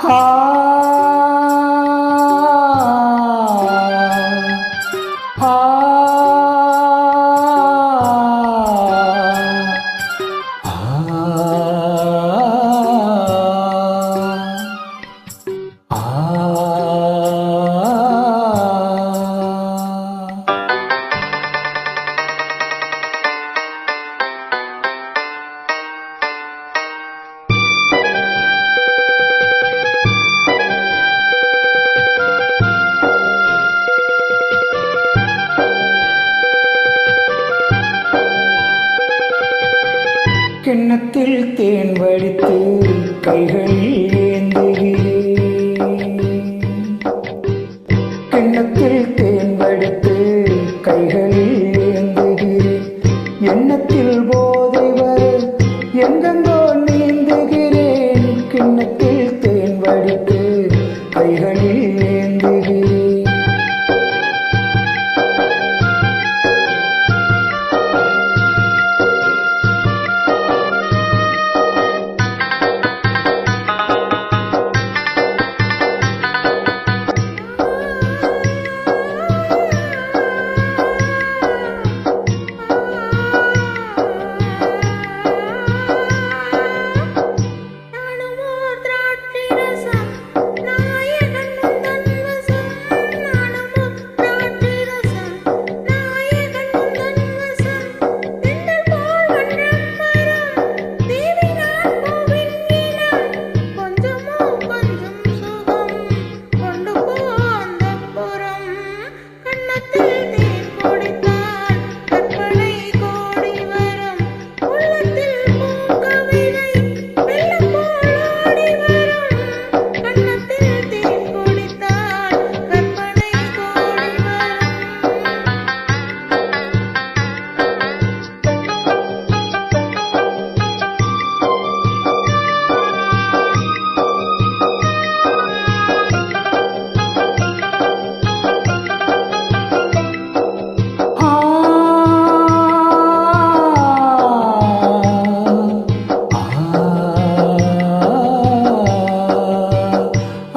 ஆ கிண்ணத்தில் தேன் வடித்து கைகளில் ஏந்துகிறேன். கிண்ணத்தில் தேன் வடித்து கைகளில் ஏந்துகிறேன். எண்ணத்தில் போதை வர எங்கெங்கோ நீந்துகிறேன். கிண்ணத்தில் தேன் வடித்து கைகளில் ஏந்துகிறேன்.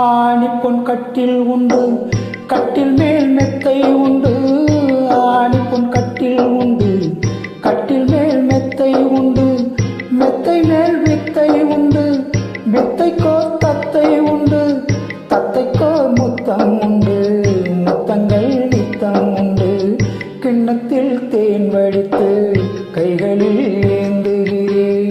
ஆணிப்பொன் கட்டில் உண்டு, கட்டில் மேல் மெத்தை உண்டு. ஆணிப்பொன் கட்டில் உண்டு, கட்டில் மேல் மெத்தை உண்டு. மெத்தை மேல் வித்தை உண்டு, வித்தைக்கோ தத்தை உண்டு. தத்தைக்கோ முத்தம் உண்டு, முத்தங்கள் நித்தம் உண்டு. கிண்ணத்தில் தேன் வடித்து கைகளில் ஏந்துகிறேன்.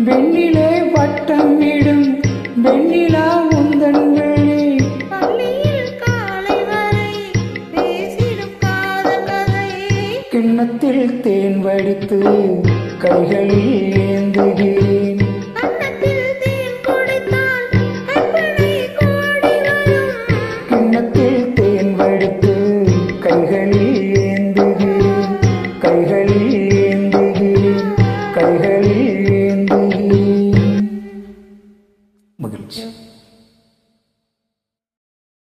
வெண்ணிலே வட்டம் இடும் வெண்ணிலா உந்தன் விழி. பள்ளியில் காலை வரை பேசிடும் காதல் கதை. கிண்ணத்தில் தேன் வடித்து கைகளில் ஏந்துகிறேன். கன்னத்தில் தேன் குடித்தால் கற்பனை கோடி வரும். கிண்ணத்தில் தேன் வடித்து கைகளில் ஏந்துகிறேன். கைகளில் ஏந்துகிறேன். கைகளில் ஏந்துகிறேன். மகிழ்ச்சி.